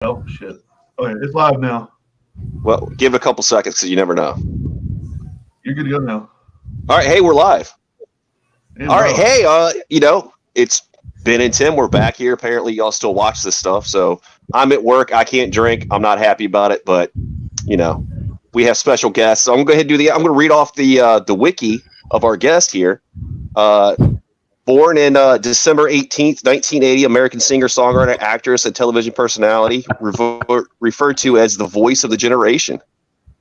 Oh shit. Okay, it's live now. Well, give it a couple seconds because you never know. You're good to go now. All right, hey, we're live. It's All right, live. hey, it's Ben and Tim. We're back here. Apparently, y'all still watch this stuff. So I'm at work. I can't drink. I'm not happy about it, but we have special guests. So I'm going to I'm going to read off the wiki of our guest here. Born in December 18th, 1980, American singer, songwriter, actress, and television personality, referred to as the voice of the generation.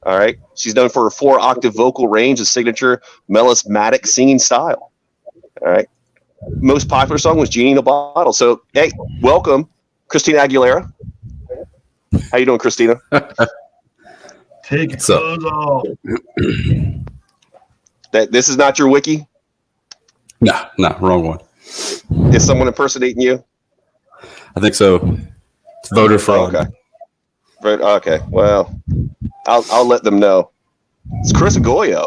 All right. She's known for her 4-octave vocal range and signature melismatic singing style. All right. Most popular song was Genie in a Bottle. So, hey, welcome, Christina Aguilera. How you doing, Christina? Take your clothes off. This is not your wiki? No, wrong one. Is someone impersonating you? I think so. It's voter fraud. Okay. Well, I'll let them know. It's Chris Agoyo.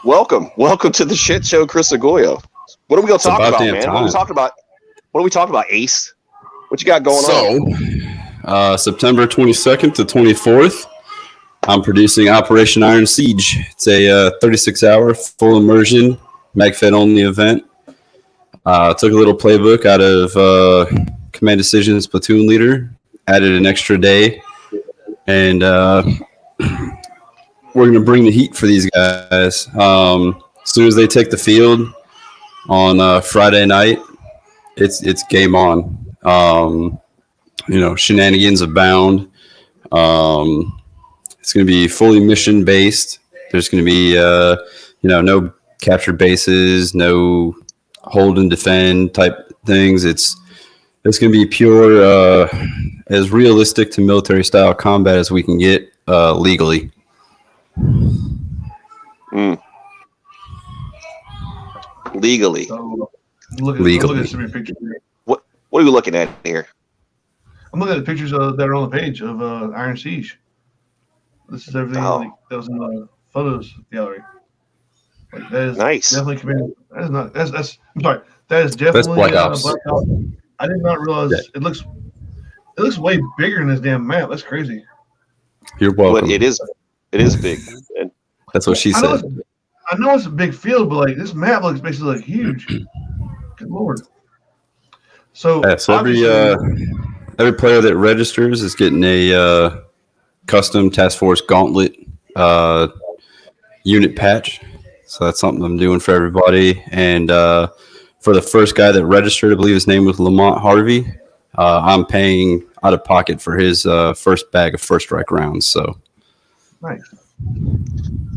Welcome to the shit show, Chris Agoyo. What are we gonna talk about, man? What are we talking about, Ace? What you got going on? September 22nd to 24th, I'm producing Operation Iron Siege. It's a 36-hour full immersion MagFed only event. Took a little playbook out of Command Decisions Platoon Leader, added an extra day, and we're going to bring the heat for these guys. As soon as they take the field on Friday night, it's game on. Shenanigans abound. It's going to be fully mission based. There's going to be no captured bases, no hold and defend type things. It's going to be pure, as realistic to military style combat as we can get legally. Legally. So, look at some pictures here. What are we looking at here? I'm looking at the pictures that are on the page of Iron Siege. This is everything that was in the photos gallery. Like that is nice. Definitely command. That is not. That's. I'm sorry. That is definitely Black Ops. Black Ops. I did not realize it looks way bigger than this damn map. That's crazy. You're welcome. But it is big. That's what she said. I know it's a big field, but like this map looks basically like huge. Good lord. So every player that registers is getting a custom Task Force Gauntlet unit patch. So that's something I'm doing for everybody. And for the first guy that registered, I believe his name was Lamont Harvey. I'm paying out of pocket for his first bag of first strike rounds. So nice.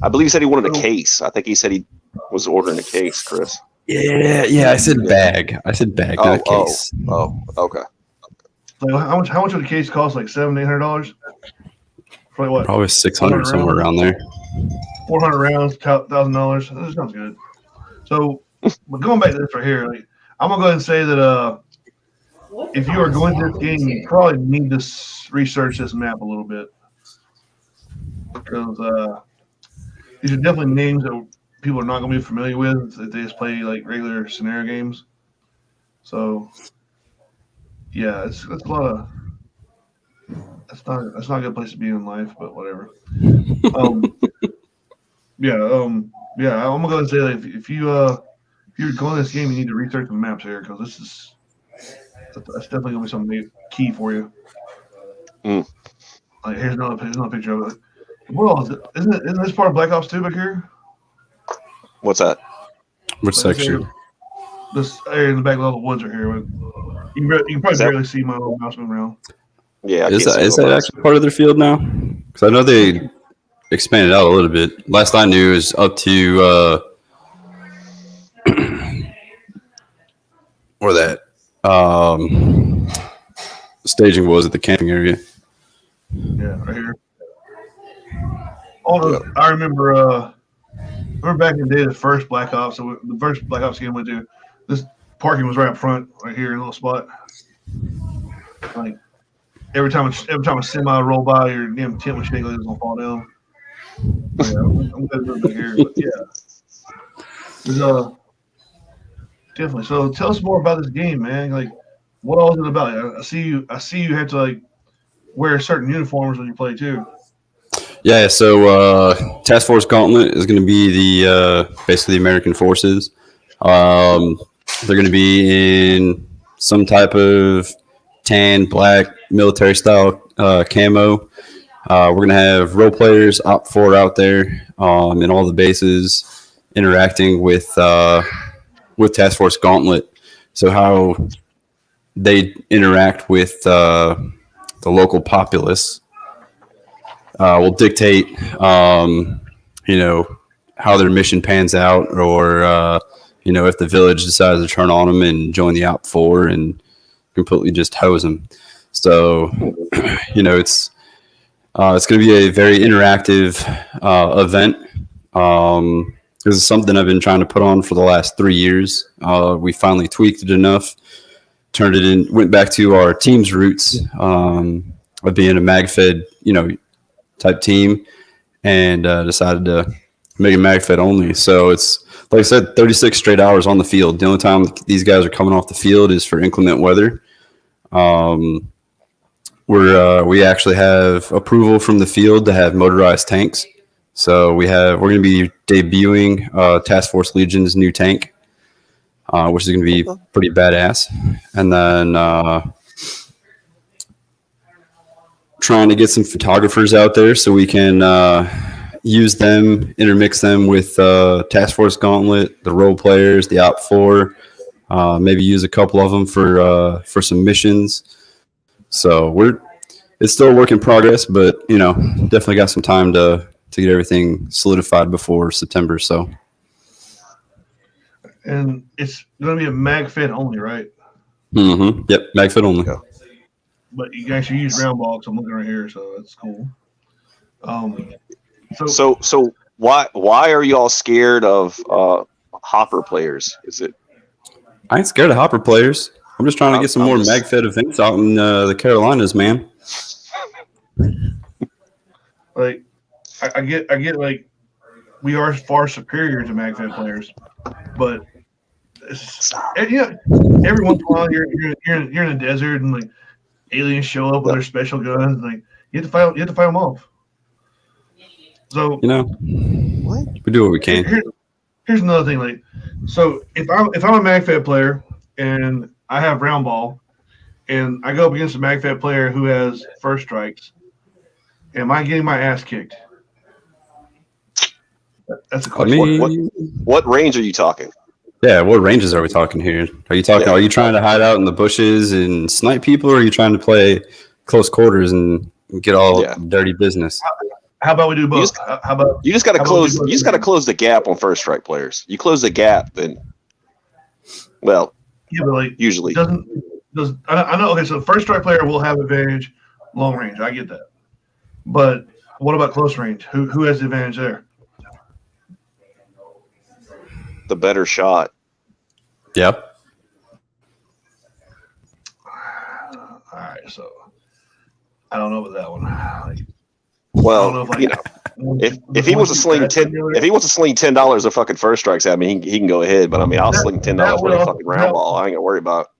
I believe he said he wanted a case. I think he said he was ordering a case, Chris. Yeah. I said bag. Not case. Oh, okay. So how much would the case cost? Like $700-800? Probably what? Probably 600 somewhere around there. 400 rounds, $1,000. That sounds good. So, but going back to this right here, like, I'm gonna go ahead and say that if you are going to this game, you probably need to research this map a little bit because these are definitely names that people are not gonna be familiar with if they just play like regular scenario games. So, yeah, it's a lot of. That's not a good place to be in life, but whatever. I'm gonna go and say that if you're going to this game, you need to research the maps here because that's definitely gonna be something key for you. Like here's another picture of it. Well, isn't this part of Black Ops 2 back here? What's that? Which section? This area in the back of all the woods are here. You can probably barely see my little mouse moving around. Yeah, is that actually part of their field now? Because I know they expanded out a little bit. Last I knew is up to where that staging was at the camping area. Yeah, right here. I remember back in the day, the first Black Ops. So the first Black Ops game went to, this parking was right up front, right here in a little spot. Like every time a semi roll by, your damn tent was shaking, it was gonna fall down. Yeah, I'm glad we're back here, but yeah. Definitely. So tell us more about this game, man. Like, What all is it about? I see you. I see you have to like wear certain uniforms when you play too. Yeah, so Task Force Gauntlet is going to be the basically the American forces. They're going to be in some type of tan, black, military style camo. We're going to have role players, Op 4 out there in all the bases interacting with Task Force Gauntlet. So how they interact with the local populace will dictate, you know, how their mission pans out, or if the village decides to turn on them and join the Op 4 and completely just hose them. So, it's going to be a very interactive event. This is something I've been trying to put on for the last 3 years. We finally tweaked it enough, turned it in, went back to our team's roots of being a MagFed, type team, and decided to make it MagFed only. So it's, like I said, 36 straight hours on the field. The only time these guys are coming off the field is for inclement weather. We actually have approval from the field to have motorized tanks. So we're going to be debuting Task Force Legion's new tank, which is going to be pretty badass. And then trying to get some photographers out there so we can use them, intermix them with Task Force Gauntlet, the role players, the Op 4, maybe use a couple of them for some missions. So it's still a work in progress, but definitely got some time to get everything solidified before September. So, and it's going to be a MagFed only, right? Mm-hmm. Yep, MagFed only. Yeah. But you guys should use round ball. I'm looking right here, so that's cool. So why are y'all scared of hopper players? Is it? I ain't scared of hopper players. I'm just trying to get some more just... MagFed events out in the Carolinas, man. Like, I get like we are far superior to MagFed players, but every once in a while you're in a desert and like aliens show up with their special guns. And, like you have to fight them off. So we do what we can. Here's another thing. Like, so if I'm a MagFed player and I have round ball, and I go up against a MagFed player who has first strikes, am I getting my ass kicked? That's a question. What range are you talking? Yeah, what ranges are we talking here? Are you talking? Yeah. Are you trying to hide out in the bushes and snipe people, or are you trying to play close quarters and get all dirty business? How about we do both? You just got to close? You just got to close the gap on first strike players. You close the gap, then but like usually I know. Okay, so first strike player will have advantage long range. I get that, but what about close range? Who has the advantage there? The better shot. Yep. All right, so I don't know about that one. If he wants to sling $10 of fucking first strikes at me, he can go ahead. But I mean, I'll sling $10 worth of fucking round ball. I ain't gonna worry about it.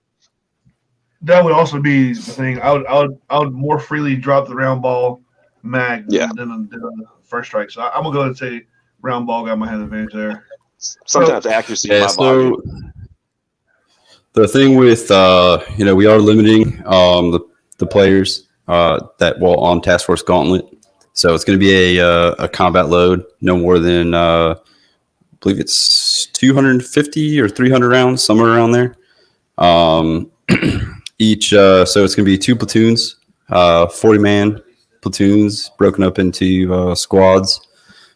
That would also be the thing. I would more freely drop the round ball mag than the first strike. So I'm gonna go ahead and say round ball got my hand advantage there. Sometimes accuracy is my volume. The thing with we are limiting the players that on Task Force Gauntlet. So it's going to be a combat load, no more than I believe it's 250 or 300 rounds, somewhere around there. Each so it's going to be 2 platoons, 40-man platoons broken up into squads.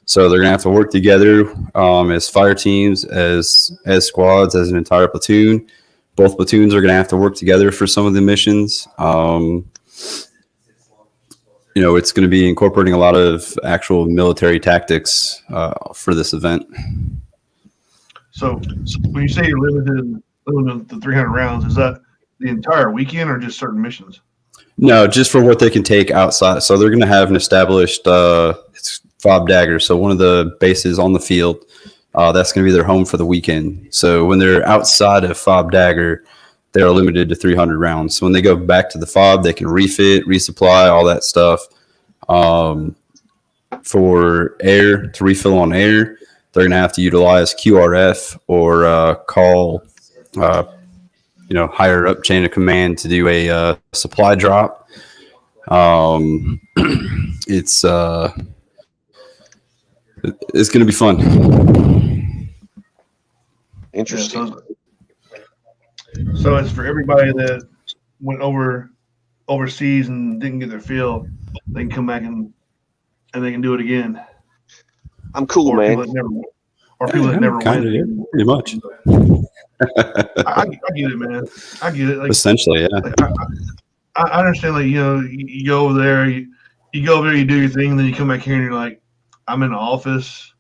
So they're gonna have to work together as fire teams, as squads, as an entire platoon. Both platoons are gonna have to work together for some of the missions. It's going to be incorporating a lot of actual military tactics for this event. So when you say you're limited to 300 rounds, is that the entire weekend or just certain missions? No, just for what they can take outside. So they're going to have an established fob dagger. So one of the bases on the field, that's going to be their home for the weekend. So when they're outside of fob dagger, they are limited to 300 rounds. So when they go back to the fob, they can refit, resupply, all that stuff. For air, to refill on air, they're going to have to utilize QRF or call, higher up chain of command to do a supply drop. It's going to be fun. Interesting. So it's for everybody that went overseas and didn't get their fill, they can come back and they can do it again. I'm cool, man. People that never went. Pretty much. I get it, man. I get it. Like, essentially, yeah. Like, I understand. Like, you go over there, you do your thing, and then you come back here and you're like, I'm in the office,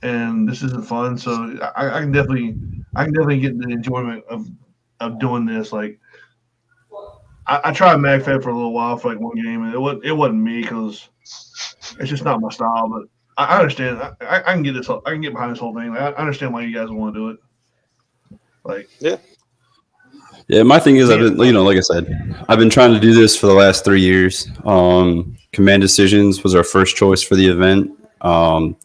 and this isn't fun. So I can definitely get the enjoyment of doing this. Like, I tried MagFed for a little while for like one game, and it wasn't me because it's just not my style. But I understand. I can get this. I can get behind this whole thing. Like, I understand why you guys want to do it. Like, yeah. My thing is, I've been, like I said, I've been trying to do this for the last 3 years. Command Decisions was our first choice for the event,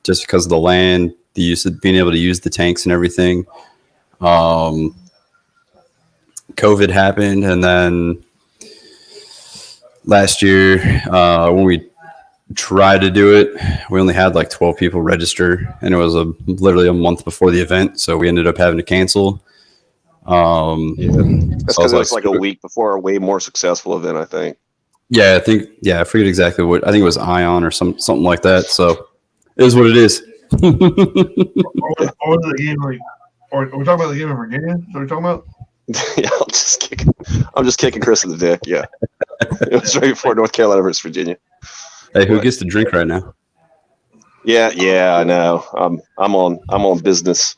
just because of the land, the use of being able to use the tanks and everything. COVID happened, and then last year, when we tried to do it, we only had like 12 people register, and it was literally a month before the event, so we ended up having to cancel. That's because it was like a week before a way more successful event, I think. Yeah, I forget exactly what. I think it was Ion or something like that. So it is what it is. or the game, like, or are we talking about the game of Virginia? Is that what we're talking about? Yeah, I'm just kicking Chris in the dick. Yeah, it was right before North Carolina versus Virginia. Hey, who gets to drink right now? Yeah, I know. I'm on business.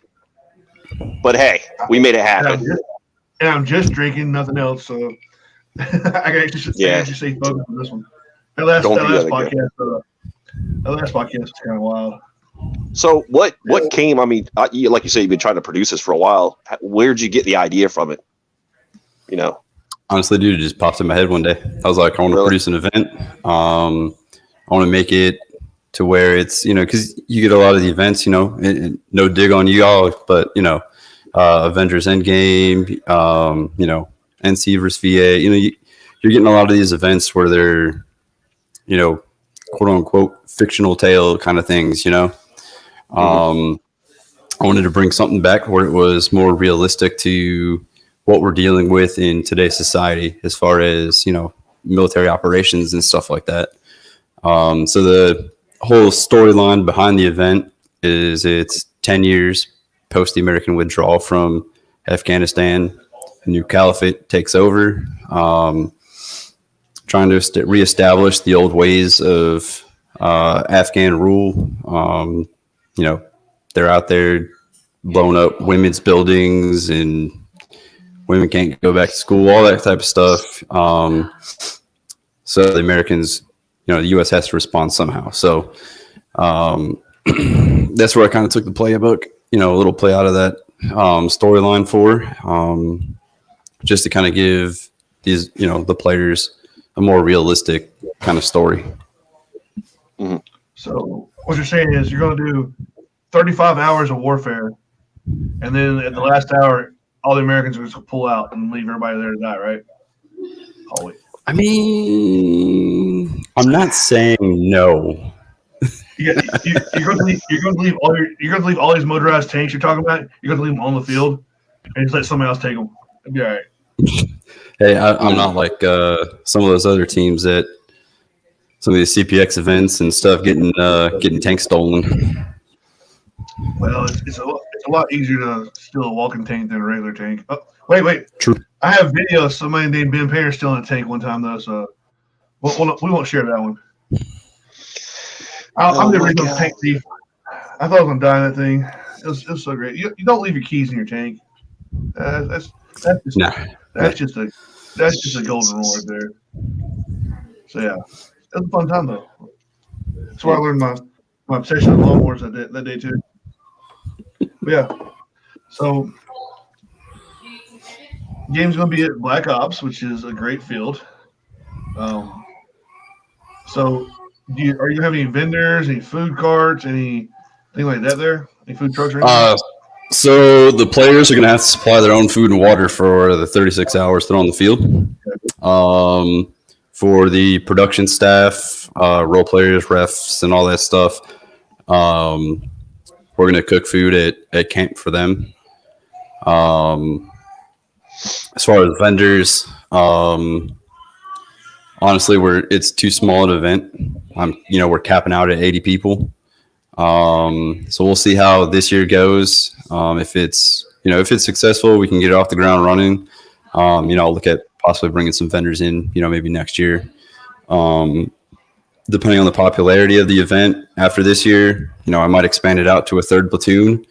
But hey, we made it happen. And I'm just drinking, nothing else. So I can actually stay focused on this one. That last podcast was kind of wild. So what came? I mean, like you say, you've been trying to produce this for a while. Where'd you get the idea from it? Honestly, dude, it just popped in my head one day. I was like, I want to produce an event. I want to make it to where it's, because you get a lot of the events, no dig on you all, but, Avengers Endgame, NC versus VA, you're getting a lot of these events where they're, quote unquote, fictional tale kind of things, I wanted to bring something back where it was more realistic to what we're dealing with in today's society as far as, military operations and stuff like that. So the whole storyline behind the event is it's 10 years post the American withdrawal from Afghanistan. A new caliphate takes over, trying to reestablish the old ways of Afghan rule. They're out there blowing up women's buildings and women can't go back to school, all that type of stuff. So the Americans, the U.S. has to respond somehow. So that's where I kind of took the playbook, a little play out of that storyline for, just to kind of give these, the players a more realistic kind of story. Mm-hmm. So what you're saying is you're going to do 35 hours of warfare, and then at the last hour, all the Americans are just going to pull out and leave everybody there to die, right? Always. I mean, I'm not saying no. You're going to leave all these motorized tanks you're talking about. You're going to leave them on the field and just let somebody else take them. It'll be all right. Hey, I'm not like some of those other teams that some of these CPX events and stuff getting tanks stolen. Well, it's a lot easier to steal a walking tank than a regular tank. Oh, wait. True. I have video of somebody named Ben Payne stealing a tank one time though, so we won't share that one. I'm the original tank thief. I thought I was gonna die in that thing. It was so great. You don't leave your keys in your tank. That's just a golden rule right there. So yeah, it was a fun time though. That's where I learned my obsession with lawnmowers that day too. But yeah, so Game's going to be at Black Ops, which is a great field. So, are you having any vendors, any food carts, anything like that there? Any food trucks or anything? So the players are going to have to supply their own food and water for the 36 hours they're on the field. For the production staff, role players, refs, and all that stuff, we're going to cook food at camp for them. As far as vendors, honestly, it's too small an event. We're capping out at 80 people. So we'll see how this year goes. If it's successful, we can get it off the ground running. I'll look at possibly bringing some vendors in, maybe next year. Depending on the popularity of the event after this year, I might expand it out to a third platoon.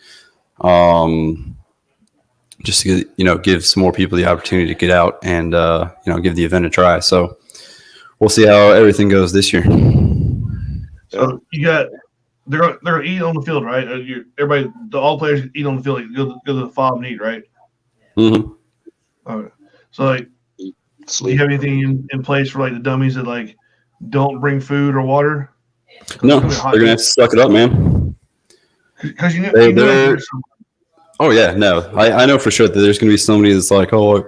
Just to give some more people the opportunity to get out and give the event a try. So we'll see how everything goes this year. So they're gonna eat on the field, right? All players eat on the field. Like, go to the fob and eat, right? Mm-hmm. All right. So do you have anything in place for like the dummies that like don't bring food or water? No, they're gonna have to suck it up, man. Because Oh yeah, no, I know for sure that there's gonna be somebody that's like, I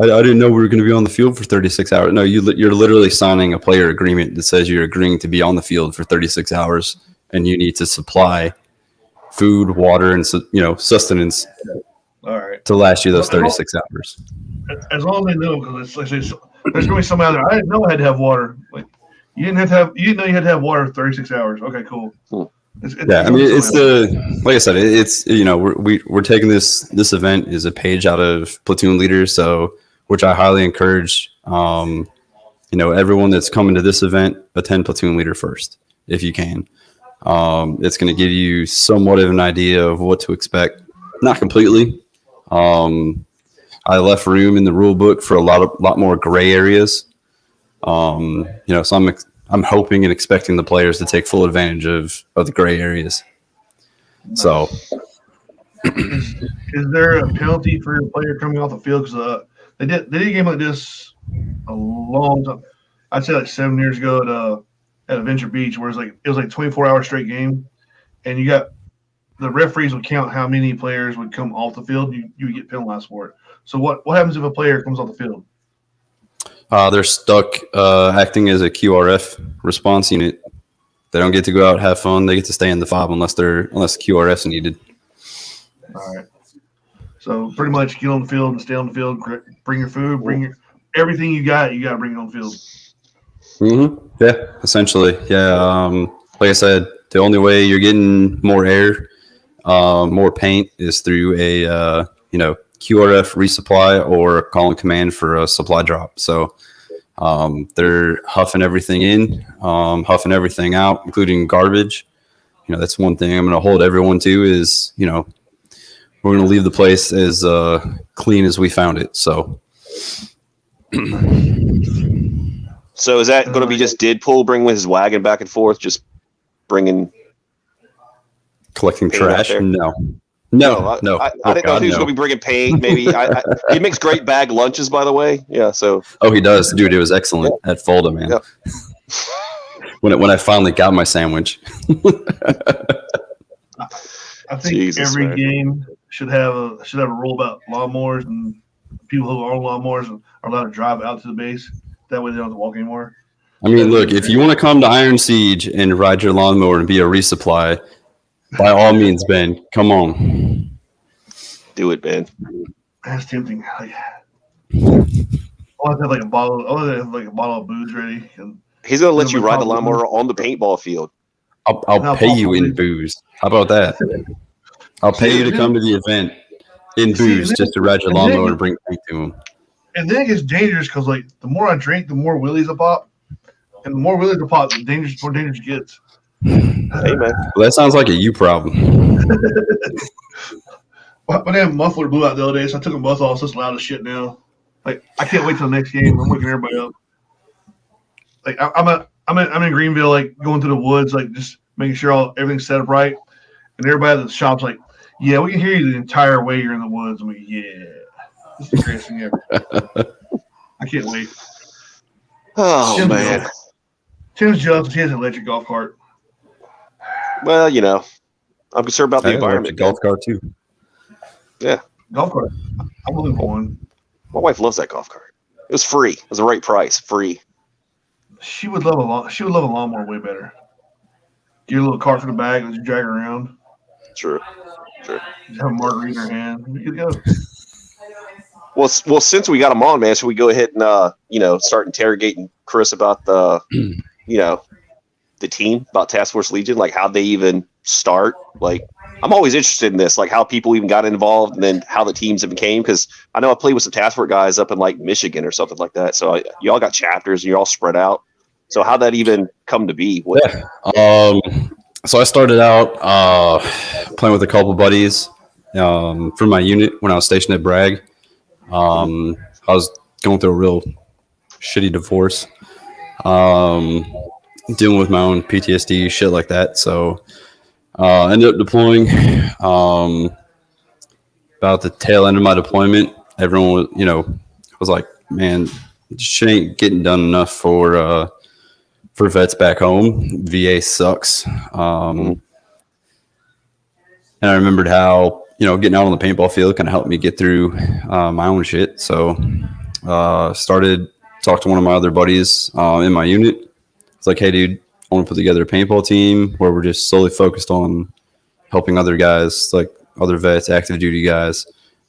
didn't know we were gonna be on the field for 36 hours. No, you're literally signing a player agreement that says you're agreeing to be on the field for 36 hours, and you need to supply food, water, and sustenance. All right. To last you those 36 hours. As long as they know, because there's going to be some out there. I didn't know I had to have water. Like you didn't know you had to have water for 36 hours. Okay, cool. Like I said, it's we're taking this event is a page out of Platoon Leaders, so which I highly encourage. Everyone that's coming to this event, attend Platoon Leader first if you can. It's going to give you somewhat of an idea of what to expect. Not completely. I left room in the rule book for a lot more gray areas. So I'm hoping and expecting the players to take full advantage of the gray areas. So, is there a penalty for a player coming off the field? Because they did a game like this a long time. I'd say like 7 years ago at Adventure Beach, where it was like 24-hour straight game, and you got the referees would count how many players would come off the field. You would get penalized for it. So what happens if a player comes off the field? They're stuck acting as a QRF response unit. They don't get to go out and have fun. They get to stay in the fob unless QRF's needed. All right. So pretty much get on the field and stay on the field. Bring your food. Bring everything you got. You got to bring it on the field. Mm-hmm. Yeah, essentially. Yeah. Like I said, the only way you're getting more air, more paint is through a QRF resupply or calling command for a supply drop. So they're huffing everything in, huffing everything out, including garbage. That's one thing I'm going to hold everyone to is, we're going to leave the place as clean as we found it. So. So is that going to be just Deadpool bringing his wagon back and forth, just collecting trash? No. I didn't know if he was going to be bringing paint. Maybe he makes great bag lunches, by the way. Yeah. So. Oh, he does, dude. It was excellent at Fulda, man. Yep. when I finally got my sandwich. I think every game should have a rule about lawnmowers, and people who own lawnmowers are allowed to drive out to the base. That way they don't have to walk anymore. I mean, look, if you want to come to Iron Siege and ride your lawnmower and be a resupply, by all means, Ben, come on. Do it, Ben. That's tempting. I'll have to have like a bottle of booze ready. And he's gonna let you ride the lawnmower on the paintball field. I'll pay you in booze. How about that? I'll pay you to come to the event in booze just to ride your lawnmower and bring paint to him. And then it gets dangerous because like the more I drink, the more willies I pop, and the more willies I pop, the more dangerous it gets. Hey man, well, that sounds like a you problem. My damn muffler blew out the other day, so I took a buzz off. So it's loud as shit now. Like I can't wait till the next game. I'm waking everybody up. Like I'm in Greenville, like going through the woods, like just making sure everything's set up right. And everybody at the shop's like, "Yeah, we can hear you the entire way you're in the woods." I'm like, "Yeah." This is the greatest thing ever. I can't wait. Oh Tim's man. jealous. Tim's jealous. He has an electric golf cart. Well, I'm concerned about the I got an electric environment. golf cart too. Yeah, Golf cart. I'm looking for one. my wife loves that golf cart. It was free. It was the right price. Free. She would love a lawnmower way better. Get a little cart for the bag and just drag her around. True. Just have a margarita in her hand. We could go. Well, since we got him on, man, should we go ahead and start interrogating Chris about the the team, about Task Force Legion, like how they even start? Like, I'm always interested in this, like how people even got involved, and then how the teams even came. Because I know I played with some Task Force guys up in like Michigan or something like that. So you all got chapters and you're all spread out. So how'd that even come to be? Yeah. So I started out playing with a couple buddies for my unit when I was stationed at Bragg. I was going through a real shitty divorce, dealing with my own PTSD, shit like that. So I ended up deploying. About the tail end of my deployment, everyone was like, "Man, shit ain't getting done enough for vets back home. VA sucks." And I remembered how getting out on the paintball field kind of helped me get through my own shit. So started talking to one of my other buddies in my unit. It's like, "Hey, dude, I want to put together a paintball team where we're just solely focused on helping other guys, like other vets, active duty guys,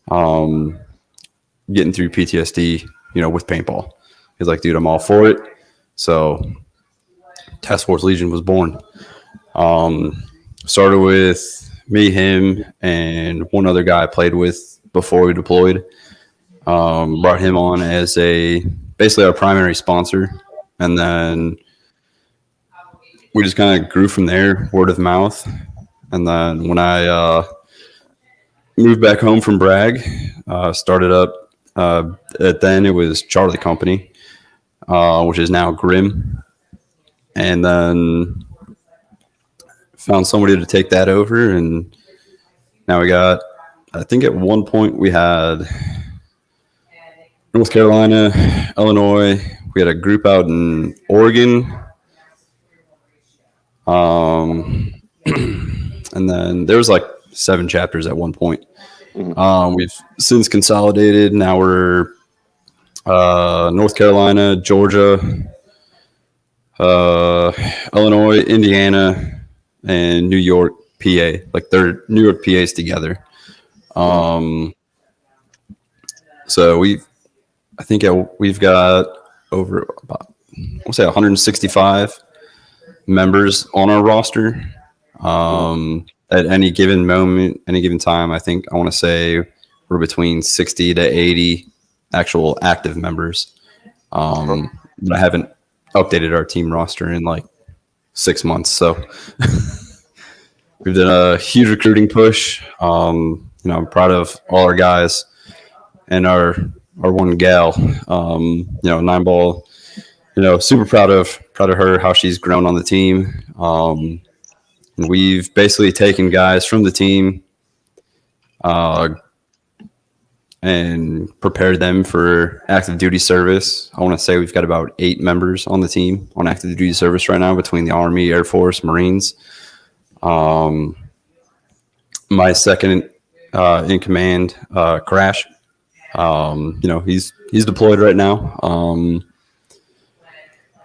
getting through PTSD, with paintball." He's like, "Dude, I'm all for it." So Task Force Legion was born. Started with me, him, and one other guy I played with before we deployed. Brought him on as basically our primary sponsor, and then we just kind of grew from there, word of mouth. And then when I moved back home from Bragg, started up. Then it was Charlie Company, which is now Grim. And then found somebody to take that over, and now we got, I think at one point we had North Carolina, Illinois, we had a group out in Oregon, and then there was like 7 chapters at one point. We've since consolidated. Now we're North Carolina, Georgia, Illinois, Indiana, and New York, PA. Like they're New York PAs together. So I think we've got over about, we'll say 165 members on our roster. At any given moment, any given time, I want to say we're between 60 to 80 actual active members. But I haven't updated our team roster in like 6 months. So we've done a huge recruiting push. I'm proud of all our guys and our one gal, 9-ball, super proud of her, how she's grown on the team. We've basically taken guys from the team and prepared them for active duty service. I want to say we've got about 8 members on the team on active duty service right now between the Army, Air Force, Marines. My second in command, Crash. He's deployed right now.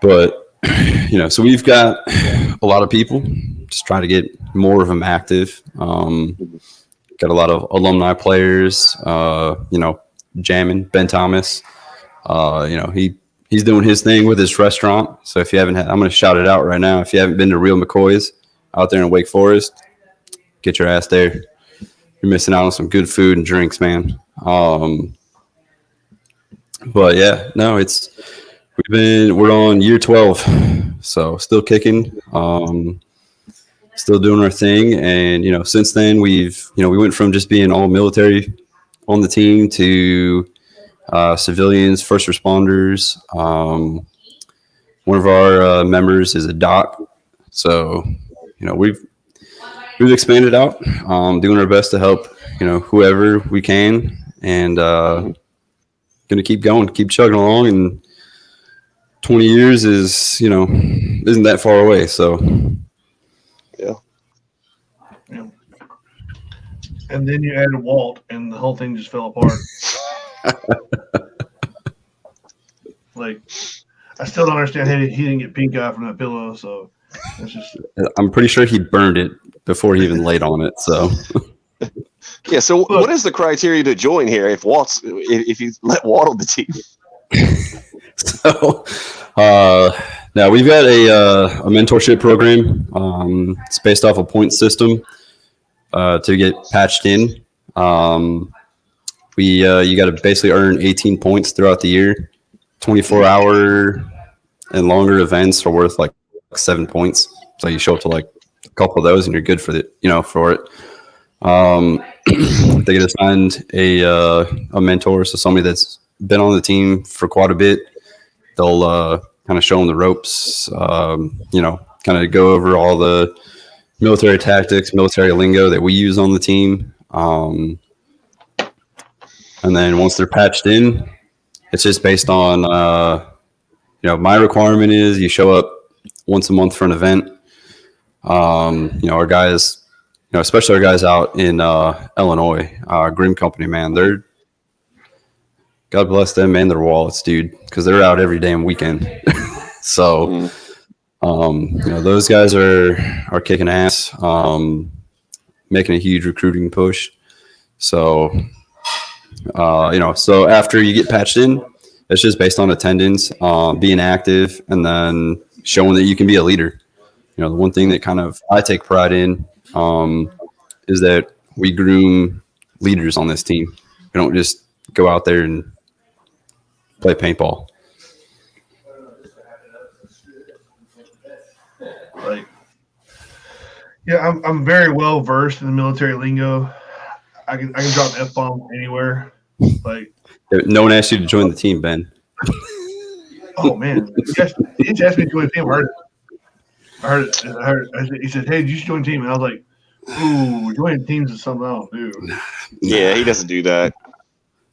But so we've got a lot of people. Just trying to get more of them active. Got a lot of alumni players. Jamming Ben Thomas. He's doing his thing with his restaurant. So if you haven't, I'm going to shout it out right now. If you haven't been to Real McCoy's out there in Wake Forest, get your ass there. You're missing out on some good food and drinks, man. But yeah, no, we're on year 12, so still kicking. Still doing our thing, and since then we went from just being all military on the team to civilians, first responders. One of our members is a doc, so we've expanded out, doing our best to help whoever we can, and gonna keep going, keep chugging along, and 20 years is isn't that far away. So Yeah. And then you added Walt, and the whole thing just fell apart. Like, I still don't understand how he didn't get pink eye from that pillow. So it's just. I'm pretty sure he burned it before he even laid on it. So. Yeah. So what is the criteria to join here? If you let Walt on the team. So, now we've got a mentorship program. It's based off a point system to get patched in. You got to basically earn 18 points throughout the year. 24-hour and longer events are worth like 7 points. So you show up to like a couple of those, and you're good for it. They get assigned a mentor, so somebody that's been on the team for quite a bit. They'll kind of show them the ropes, kind of go over all the military tactics, military lingo that we use on the team. And then once they're patched in, it's just based on, my requirement is you show up once a month for an event. Our guys, especially our guys out in Illinois, Grim Company, man, God bless them and their wallets, dude, because they're out every damn weekend. So, those guys are kicking ass, making a huge recruiting push. So, so after you get patched in, it's just based on attendance, being active, and then showing that you can be a leader. The one thing that kind of I take pride in is that we groom leaders on this team. We don't just go out there and play paintball. Like, yeah, I'm very well versed in the military lingo. I can drop an F-bomb anywhere. Like, no one asked you to join the team, Ben. Oh man, he just asked me to join the team. I heard it. He said, "Hey, you should join the team," and I was like, "Ooh, joining teams is something I don't do." Yeah, he doesn't do that.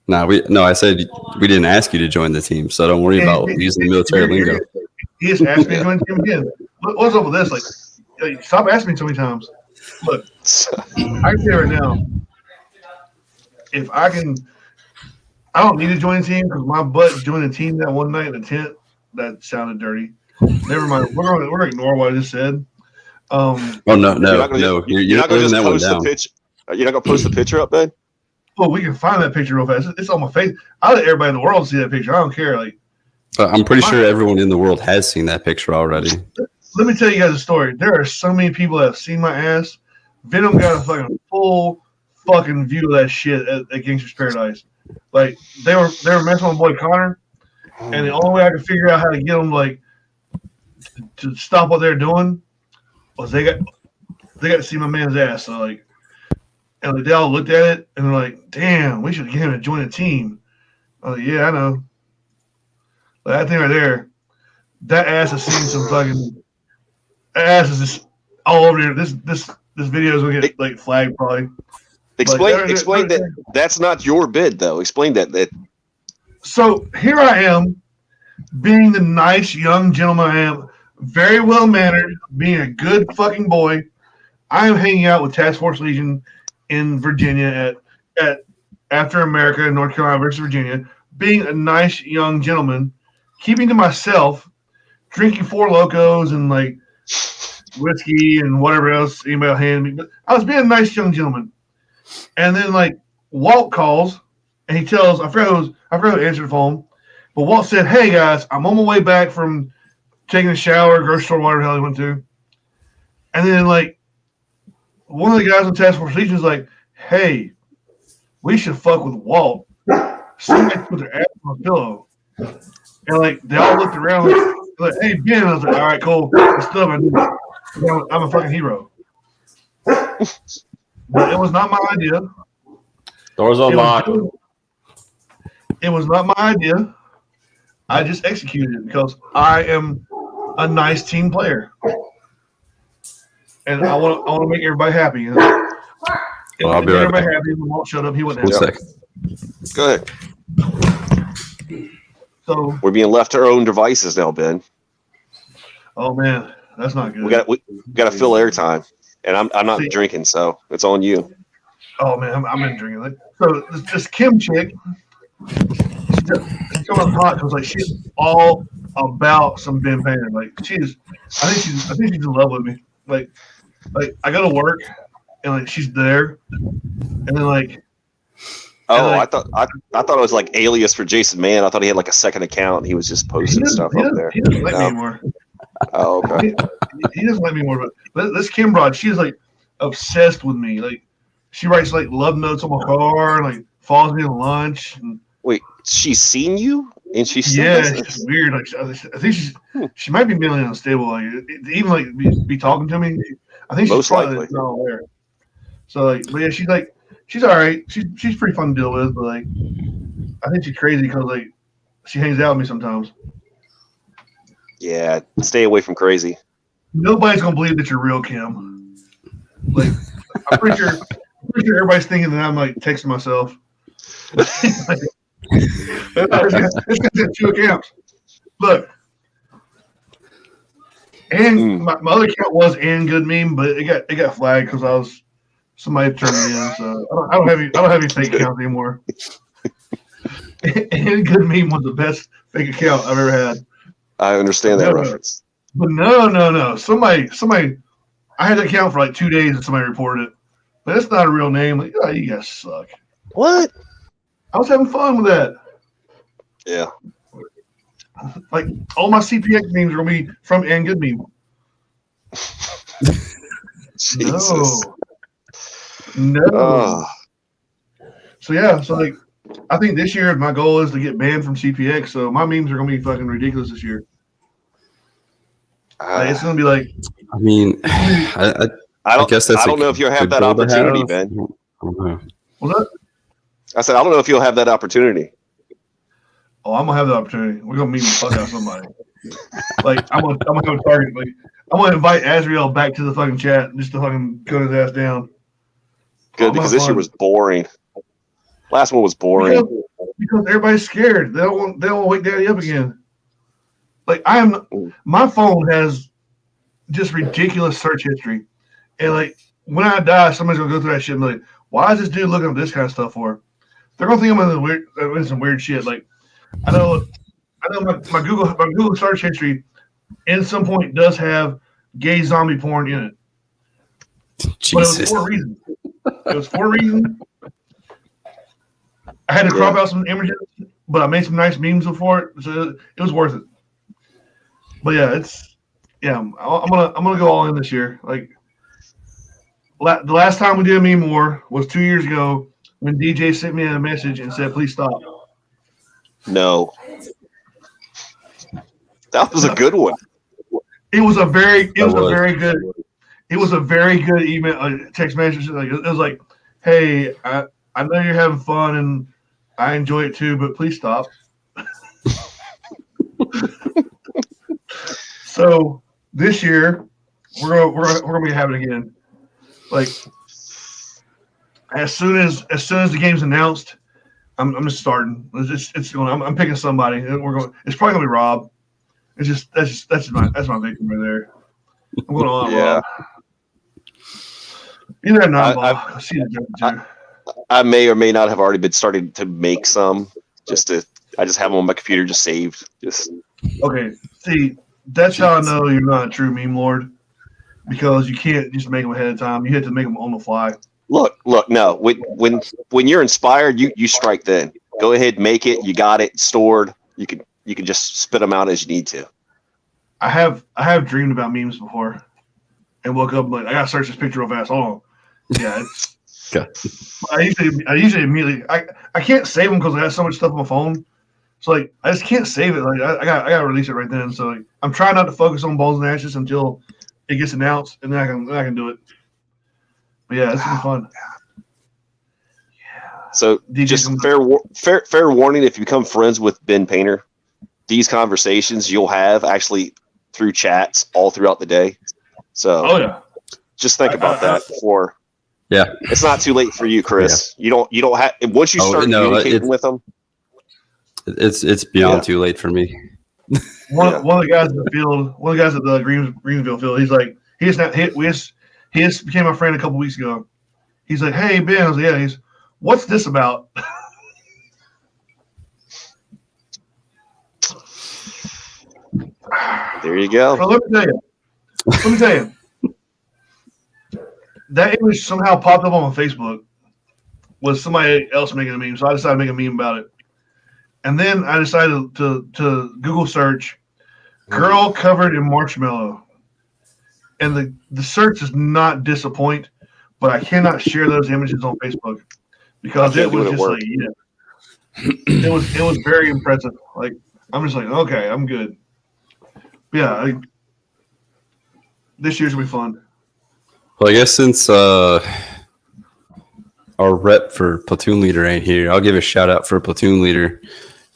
No, I said we didn't ask you to join the team, so don't worry about using the military lingo. He just asked me to join the team again. What's up with this? Like, stop asking me so many times. Look, I can say right now, if I don't need to join the team because my butt joined the team that one night in the tent. That sounded dirty. Never mind. We're gonna ignore what I just said. No. You're not gonna just post the picture. You're not gonna post the picture up, Ben? Well, we can find that picture real fast. It's on my face. I let everybody in the world see that picture. I don't care. Like, I'm pretty sure everyone in the world has seen that picture already. Let me tell you guys a story. There are so many people that have seen my ass. Venom got a fucking full fucking view of that shit at Gangster's Paradise. Like, they were messing with my boy Connor, and the only way I could figure out how to get them to stop what they're doing was they got to see my man's ass. So like, and they all looked at it and they're like, "Damn, we should get him to join the team." I was like, "Yeah, I know." But that thing right there, that ass has seen some fucking ass is just all over there. This video is gonna get flagged probably. Explain that that's not your bid though. Explain that. So here I am, being the nice young gentleman I am, very well mannered, being a good fucking boy. I am hanging out with Task Force Legion in Virginia at After America in North Carolina versus Virginia, being a nice young gentleman, keeping to myself, drinking Four Locos and whiskey and whatever else anybody will hand me. But I was being a nice young gentleman. And then Walt calls and he tells, I forgot who answered the phone, but Walt said, "Hey guys, I'm on my way back from taking a shower, grocery store, whatever the hell he went to." And then one of the guys on Task Force Legion is like, "Hey, we should fuck with Walt." Somebody put their ass on the pillow. And they all looked around like, "Hey, Ben." I was like, "All right, cool. I'm a fucking hero." But it was not my idea. Doors unlocked. It was not my idea. I just executed it because I am a nice team player. And I want to make everybody happy. You know? Well, I'll be right back. Happy when Walt showed up, he wouldn't One have. second. Go ahead. So we're being left to our own devices now, Ben. oh man, that's not good. We got to fill airtime, and I'm not drinking, so it's on you. Oh man, I'm in drinking. Like, so this Kim chick, she's coming hot because like she's all about some Ben Painter. Like I think she's in love with me. Like I go to work and like she's there, and then like. Oh, like, I thought it was like alias for Jason Mann. I thought he had like a second account. And he was just posting stuff up there. He doesn't like me anymore. Oh, okay. He doesn't like me anymore. But this Kim broad, she's like obsessed with me. Like she writes like love notes on my car, and like follows me to lunch. And, wait, she's seen you, and she still yeah, it's just weird. Like I think she might be mentally unstable. Like even like be talking to me. I think she's most probably likely not aware. So like, but yeah, she's all right. She's pretty fun to deal with, but like I think she's crazy because like she hangs out with me sometimes. Yeah, stay away from crazy. Nobody's gonna believe that you're real, Kim. Like I'm pretty sure everybody's thinking that I'm like texting myself. It's got 2 accounts. Look, and my other account was and good meme, but it got flagged because somebody turned me in. So I don't have any fake accounts anymore. And good meme was the best fake account I've ever had. I understand that reference. But no. Somebody. I had an account for like 2 days and somebody reported it. But it's not a real name. Like, oh, you guys suck. What? I was having fun with that. Yeah. Like all my CPX memes are gonna be from and good meme. Jesus. No. Oh. So yeah, so like I think this year my goal is to get banned from CPX. So my memes are gonna be fucking ridiculous this year. Like, it's gonna be like. I mean, I guess that's. I don't know if you'll have that opportunity, Ben. What's that? I said I don't know if you'll have that opportunity. Oh, I'm gonna have the opportunity. We're gonna meet the fuck out of somebody. Like I'm gonna have a target. Like I'm gonna invite Azriel back to the fucking chat just to fucking cut his ass down. Good, because this year was boring. Last one was boring. Because everybody's scared. They don't want to wake daddy up again. Like my phone has just ridiculous search history. And like when I die, somebody's gonna go through that shit and be like, why is this dude looking up this kind of stuff for? They're gonna think I'm in some weird shit. Like I know my Google search history in some point does have gay zombie porn in it. Jesus. But it was for a reason. I had to crop out some images, but I made some nice memes before it, so it was worth it. But yeah, I'm gonna go all in this year. Like the last time we did a meme war was 2 years ago when DJ sent me a message and said, "Please stop." No, that was a good one. It was a very good email, text message. Like it was like, "Hey, I know you're having fun and I enjoy it too, but please stop." So this year we're gonna be having it again. Like as soon as the game's announced, I'm just starting. It's going. I'm picking somebody. We're going. It's probably gonna be Rob. That's my victim right there. I'm going on Rob. Either or not, I'll see the I may or may not have already been starting to make some. I just have them on my computer, just saved. Okay. See, that's how I know you're not a true meme lord, because you can't just make them ahead of time. You have to make them on the fly. Look. No, when you're inspired, you strike. Then go ahead, make it. You got it stored. You can just spit them out as you need to. I have dreamed about memes before, and woke up like I gotta search this picture real fast. Hold on. Yeah. Okay. I usually immediately I can't save them because I have so much stuff on my phone. So like I just can't save it. Like I gotta release it right then. So like, I'm trying not to focus on balls and ashes until it gets announced, and then I can do it. But yeah, it's been fun. Yeah. So just fair warning: if you become friends with Ben Painter, these conversations you'll have actually through chats all throughout the day. So just think about that before. Yeah, it's not too late for you, Chris. Yeah. You don't have once you start communicating with them. It's beyond too late for me. One of the guys in the field, one of the guys at the Greensville field, he's like, he just became my friend a couple weeks ago. He's like, hey Ben, I was like, yeah. He's, what's this about? There you go. Well, let me tell you. That image somehow popped up on my Facebook. Was somebody else making a meme? So I decided to make a meme about it. And then I decided to Google search "girl covered in marshmallow," and the search does not disappoint. But I cannot share those images on Facebook because it was just like, yeah, it was very impressive. Like I'm just like, okay, I'm good. Yeah, this year's gonna be fun. Well, I guess since our rep for platoon leader ain't here, I'll give a shout out for platoon leader.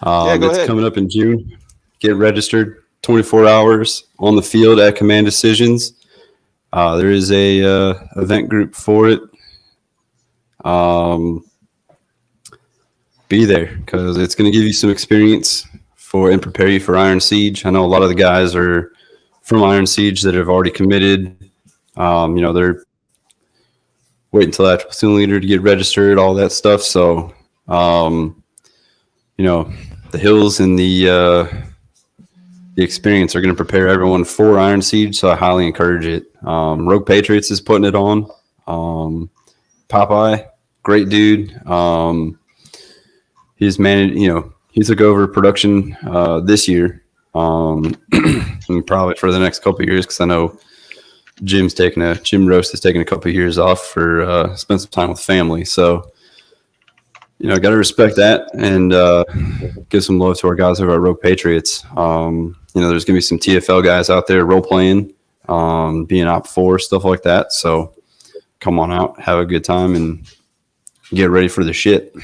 Go it's ahead. coming up in June. Get registered. 24 hours on the field at Command Decisions. There is a event group for it. Be there because it's going to give you some experience and prepare you for Iron Siege. I know a lot of the guys are from Iron Siege that have already committed. They're waiting until after platoon leader to get registered, all that stuff. So, the hills and the experience are going to prepare everyone for Iron Siege. So I highly encourage it. Rogue Patriots is putting it on. Popeye, great dude. He's managed, he took over production this year, and probably for the next couple of years because I know Jim Roast is taking a couple of years off for spend some time with family. So, got to respect that and give some love to our guys over at Rogue Patriots. There's going to be some TFL guys out there role playing, being Op 4, stuff like that. So come on out, have a good time, and get ready for the shit.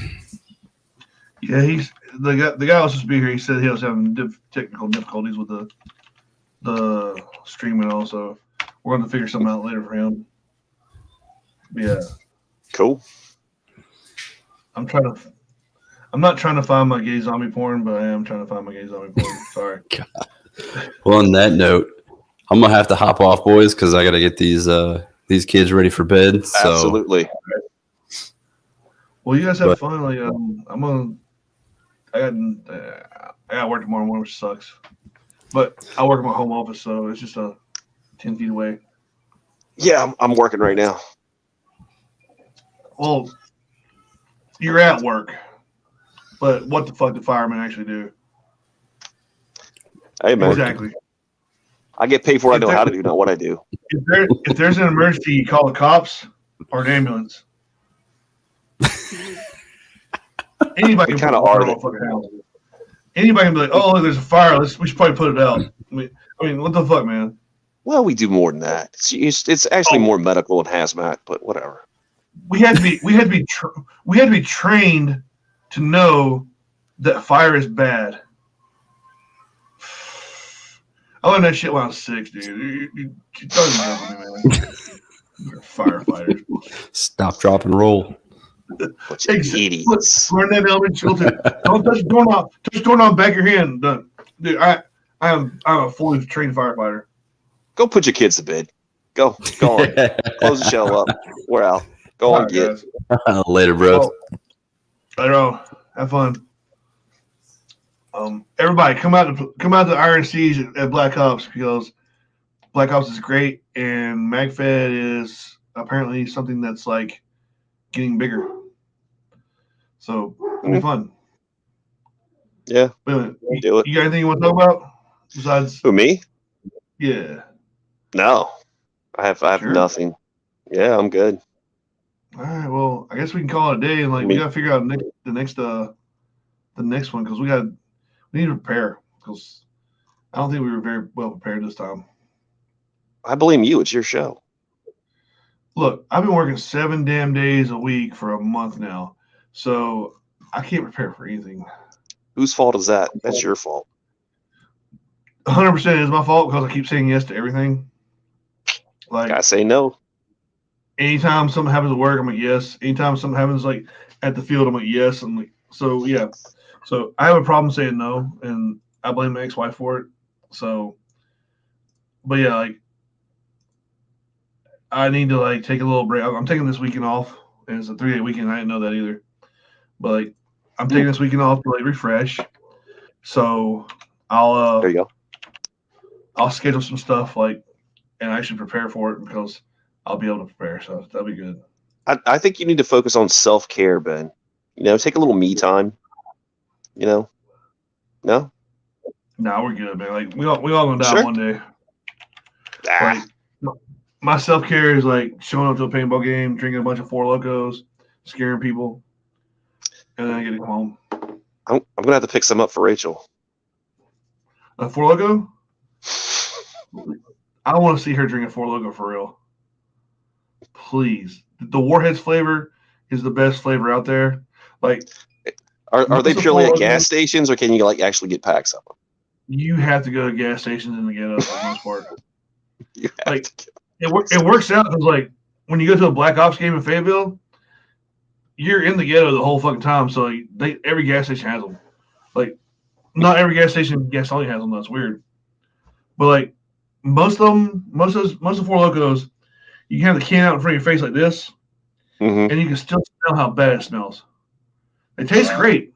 Yeah, he's the guy was supposed to be here. He said he was having technical difficulties with the streaming. Also, we're going to figure something out later for him. Yeah, cool. I'm not trying to find my gay zombie porn, but I am trying to find my gay zombie porn. Sorry. God. Well, on that note, I'm gonna have to hop off, boys, because I got to get these kids ready for bed. So. Absolutely. Well, you guys have fun. Like, I got work tomorrow morning, which sucks. But I work in my home office, so it's just 10 feet away. Yeah, I'm working right now. Well, you're at work, but what the fuck do firemen actually do? Hey, man. Exactly. I get paid for what I know how to do, not what I do. If there's an emergency, you call the cops or an ambulance. Anybody can put it out. Anybody can be like, "Oh, look, there's a fire. We should probably put it out." I mean, what the fuck, man? Well, we do more than that. It's actually more medical and hazmat, but whatever. We had to be trained to know that fire is bad. I learned that shit when I was 6, dude. You don't know me, man. You're firefighters. Stop, drop, and roll. Bunch of idiots. Learn that elementary school too. Don't touch the doorknob. Touch the doorknob. Back your hand. Done. Dude, I'm a fully trained firefighter. Go put your kids to bed. Go on. Close the show up. We're out. Go on, get. Later, bro. Later on. Have fun. Everybody, come out to Iron Siege at Black Ops because Black Ops is great and MagFed is apparently something that's like getting bigger. So it'll be fun. Yeah. Wait, do it. You got anything you want to talk about besides? Who, me? Yeah. No, I have Sure. nothing. Yeah, I'm good. All right. Well, I guess we can call it a day, and we gotta figure out the next one because we need to prepare because I don't think we were very well prepared this time. I blame you. It's your show. Look, I've been working 7 damn days a week for a month now, so I can't prepare for anything. Whose fault is that? That's your fault. 100% is my fault because I keep saying yes to everything. Like I say no. Anytime something happens at work, I'm like yes. Anytime something happens like at the field, I'm like yes. I'm like so yeah. So I have a problem saying no, and I blame my ex-wife for it. So, but yeah, like I need to like take a little break. I'm taking this weekend off, and it's a 3-day weekend. I didn't know that either. But like, I'm taking this weekend off to like refresh. So I'll There you go. I'll schedule some stuff like, and I should prepare for it because I'll be able to prepare. So that'll be good. I think you need to focus on self-care, Ben. Take a little me time. No? Nah, we're good, man. Like we all gonna die Sure. one day. Ah, Like my self care is like showing up to a paintball game, drinking a bunch of Four Locos, scaring people, and then I get to come home. I'm going to have to pick some up for Rachel. A Four Loco? I want to see her drink a Four Loco for real. Please. The Warheads flavor is the best flavor out there. Like, Are they Most of purely Four at gas Lokos- stations, or can you like actually get packs of them? you have to go to gas stations in the ghetto for the most part. You have Like, to. it works out because, like, when you go to a Black Ops game in Fayetteville, you're in the ghetto the whole fucking time. So, like, every gas station has them. Like, not every gas station gasoline has them. That's weird. But, like, most of Four Locos, you can have the can out in front of your face like this, Mm-hmm. and you can still smell how bad it smells. They taste great.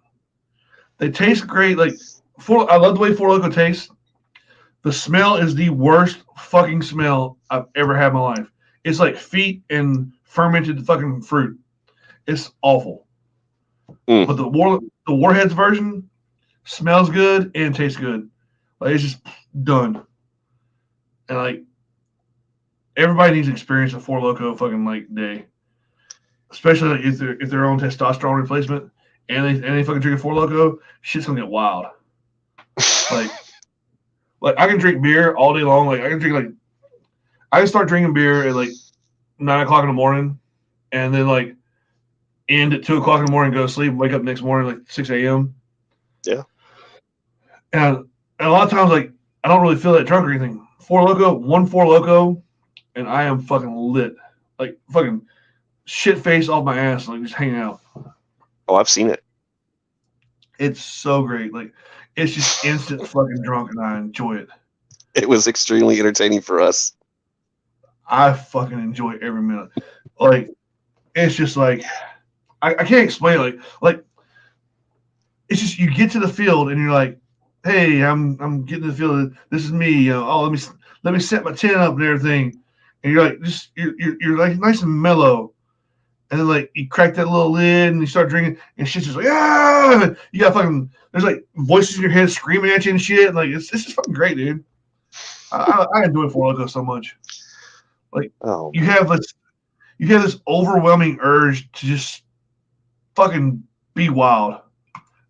They taste great. Like, I love the way Four Loko tastes. The smell is the worst fucking smell I've ever had in my life. It's like feet and fermented fucking fruit. It's awful. Mm. But the Warheads version smells good and tastes good. Like, it's just done. And like everybody needs to experience a Four Loko fucking like day. Especially like, if they're on testosterone replacement and they fucking drink a Four Loko, shit's gonna get wild. Like I can drink beer all day long. Like I can start drinking beer at like 9 o'clock in the morning, and then like end at 2 o'clock in the morning, go to sleep, wake up next morning like 6 a.m. Yeah. And a lot of times like I don't really feel that drunk or anything. One Four Loko, and I am fucking lit. Like fucking shit face off my ass, like just hanging out. Oh, I've seen it. It's so great. Like it's just instant fucking drunk, and I enjoy it. It was extremely entertaining for us. I fucking enjoy every minute. Like it's just like I can't explain it. Like it's just you get to the field and you're like, hey, I'm getting to the field. This is me. Oh, let me set my tent up and everything. And you're like you're like nice and mellow. And then like you crack that little lid and you start drinking and shit's just like you got fucking there's like voices in your head screaming at you and shit. And like it's just fucking great, dude. I enjoy Four Loko so much. Like Oh, you have this overwhelming urge to just fucking be wild.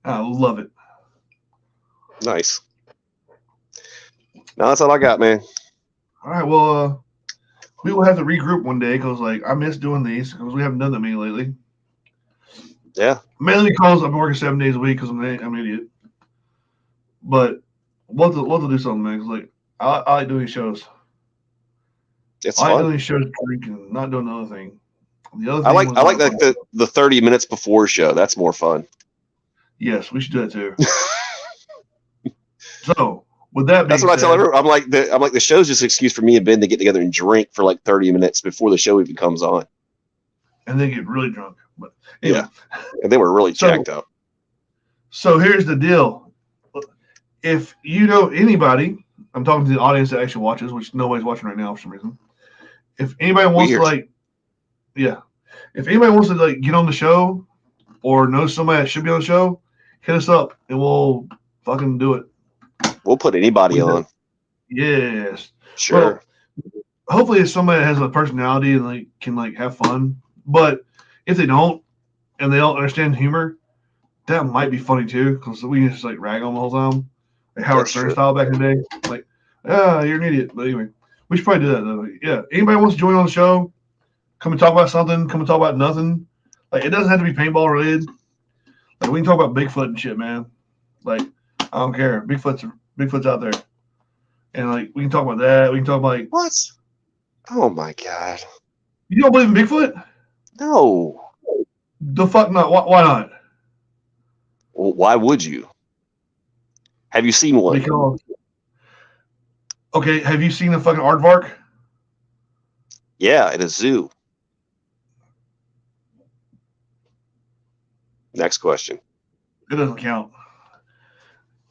I love it. nice. No, that's all I got, man. All right, well, we will have to regroup one day because like I miss doing these because we haven't done that many lately. Yeah. Mainly because I'm working 7 days a week because I'm an idiot. But we'll have to do something, man. 'Cause, like I like doing shows. It's I like fun. doing shows, drinking, not doing another thing. The other I thing like was, the 30 minutes before show. That's more fun. yes, we should do that too. So with that being That's what I tell said, everyone. I'm like the show's just an excuse for me and Ben to get together and drink for like 30 minutes before the show even comes on. and then get really drunk. But anyway, Yeah. And they were really So- jacked up. So here's the deal. If you know anybody, I'm talking to the audience that actually watches, which nobody's watching right now for some reason. If anybody wants to Weird. if anybody wants to like get on the show or knows somebody that should be on the show, hit us up and we'll fucking do it. We'll put anybody We do. on. Yes. Sure. Hopefully it's somebody that has a personality and like can like have fun. But if they don't and they don't understand humor, that might be funny too, because we can just like rag on the whole time. Like Howard That's Stern true. style back in the day. Like, you're an idiot. But anyway, we should probably do that though. Yeah. Anybody wants to join on the show, come and talk about something, come and talk about nothing. Like it doesn't have to be paintball related. Like we can talk about Bigfoot and shit, man. Like, I don't care. Bigfoot's out there. And like we can talk about that. We can talk about like What? Oh my god. you don't believe in Bigfoot? No. The fuck not? Why not? Well, why would you? Have you seen one? Because okay, have you seen the fucking aardvark? Yeah, at a zoo. Next question. It doesn't count.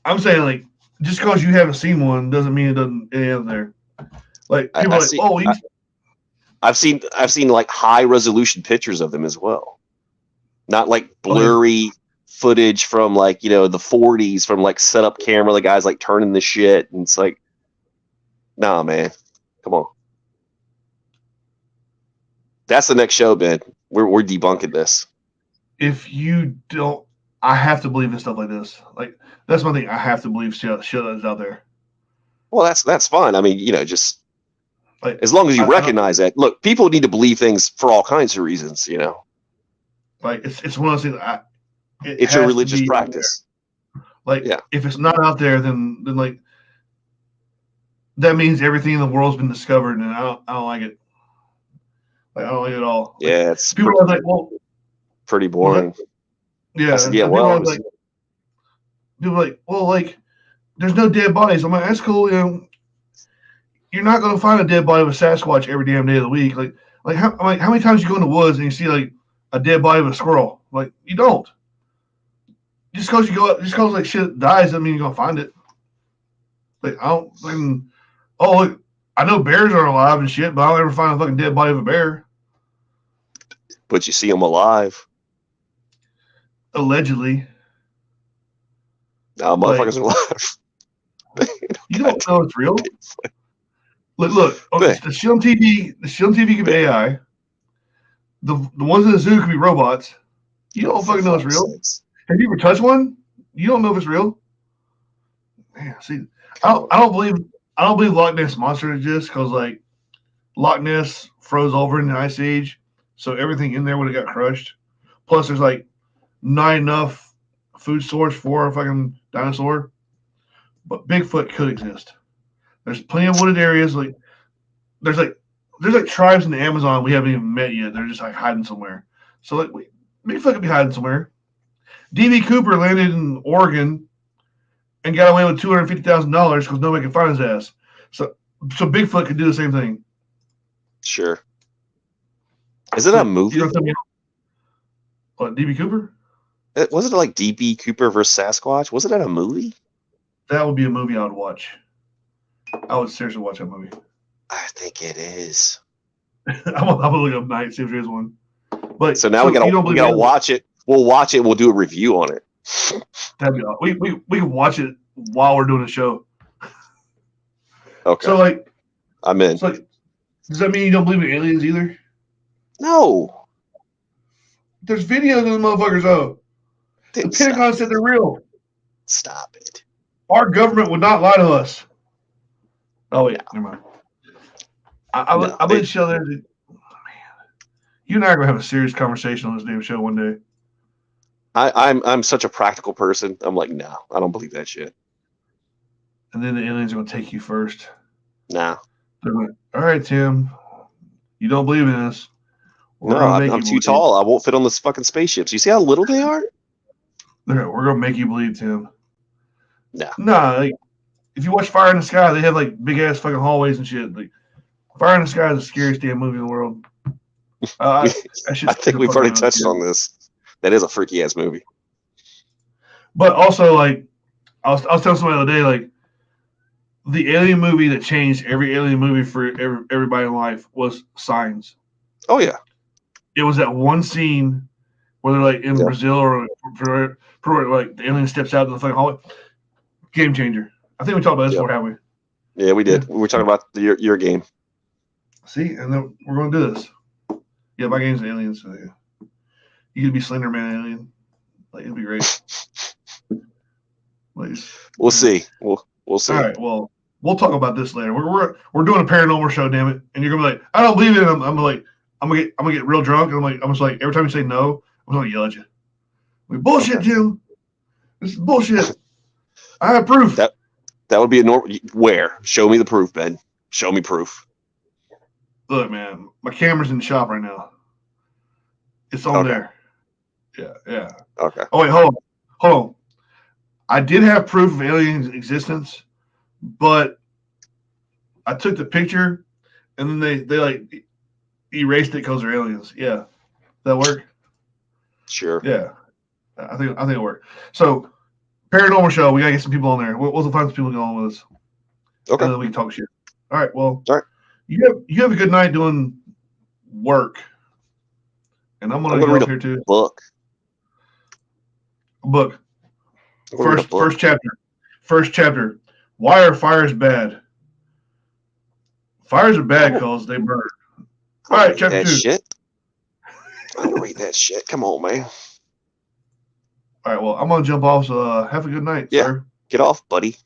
I'm saying like just because you haven't seen one doesn't mean it isn't there. Like people I are like, see. oh, I've seen like high resolution pictures of them as well. Not like blurry footage from like, the 40s from like setup camera, the guys like turning the shit, and it's like, nah, man, come on. That's the next show, Ben. We're debunking this. if you don't, I have to believe in stuff like this. Like that's one thing I have to believe shit that's out there. Well, that's fine. I mean, just Like as long as you I recognize that. Look, people need to believe things for all kinds of reasons. like it's one of those things. It's your religious practice. Like Yeah. if it's not out there, then like that means everything in the world's been discovered, and I don't like it. Like I don't like it at all. Like, Yeah, it's people are like, well, pretty boring. yeah, I said, yeah, people well, are like, well, like there's no dead bodies. I'm like, that's cool. You're not gonna find a dead body of a Sasquatch every damn day of the week. Like how many times you go in the woods and you see like a dead body of a squirrel? Like you don't. Just because like shit dies doesn't mean you're gonna find it. Like I don't fucking. Oh, look, I know bears are alive and shit, but I don't ever find a fucking dead body of a bear. But you see them alive. Allegedly. Nah, motherfuckers are alive. You don't know it's real. Look. The shit on TV. The shit on TV can be AI. The ones in the zoo can be robots. You don't fucking know it's real. Have you ever touched one? You don't know if it's real. Man, see, I don't believe Loch Ness Monster exists because like Loch Ness froze over in the Ice Age, so everything in there would have got crushed. Plus, there's like not enough food source for a fucking dinosaur. But Bigfoot could exist. There's plenty of wooded areas. Like there's tribes in the Amazon we haven't even met yet. They're just like hiding somewhere. So like Bigfoot could be hiding somewhere. D.B. Cooper landed in Oregon and got away with $250,000 because nobody could find his ass. So Bigfoot could do the same thing. Sure. Is it a movie? You know what, D.B. Cooper? Wasn't it like D.B. Cooper versus Sasquatch? Was it a movie? That would be a movie I would watch. I would seriously watch that movie. I think it is. I'm gonna look up tonight, see if there's one. But So now we gotta watch it. We'll watch it. We'll do a review on it. That'd be awesome. We can watch it while we're doing the show. Okay. So like, I'm in. so like, does that mean you don't believe in aliens either? No. There's videos of the motherfuckers though. The Pentagon said they're real. Stop it. Our government would not lie to us. Oh wait, never mind. I believe show there. Man, you and I are gonna have a serious conversation on this damn show one day. I'm such a practical person. I'm like, no, I don't believe that shit. And then the aliens are gonna take you first. Nah. They're like, all right, Tim, you don't believe in this. No, I'm too tall. I won't fit on this fucking spaceships. You see how little they are? We're gonna make you believe, Tim. No. Nah, like, if you watch Fire in the Sky, they have like big ass fucking hallways and shit. Like Fire in the Sky is the scariest damn movie in the world. I think we've already touched on this. That is a freaky ass movie. But also, like, I was telling somebody the other day, like, the alien movie that changed every alien movie for everybody in life was Signs. Oh yeah. It was that one scene where they're like in Brazil or like the alien steps out of the fucking hallway. Game changer. I think we talked about this before, haven't we? Yeah, we did. We were talking about your game. See, and then we're going to do this. Yeah, my game's aliens. So yeah. You could be Slender Man alien. Like, it'd be great. We'll see. We'll see. All right. Well, we'll talk about this later. We're doing a paranormal show, damn it. And you're gonna be like, I don't believe it. I'm gonna get real drunk. And I'm just like, every time you say no, I'm gonna yell at you. Like, bullshit, Jim. This is bullshit. I have proof. That would be a normal. Where? Show me the proof, Ben. Show me proof. Look, man, my camera's in the shop right now. It's on there. Yeah. Okay. Oh wait, hold hold on. I did have proof of aliens' existence, but I took the picture and then they like erased it because they're aliens. Yeah. That work? Sure. Yeah. I think it'll work. So paranormal show, we gotta get some people on there. We'll find some people to go on with us. Okay. And then we can talk shit. All right. Well, All right. You have a good night doing work. And I'm gonna read get a off here too. book. A book. I'm gonna read a book. First chapter. First chapter. Why are fires bad? Fires are bad because they burn. All right, chapter that 2. shit. I'm gonna read that shit. Come on, man. All right, well, I'm gonna jump off. So have a good night, Yeah. sir. Get off, buddy.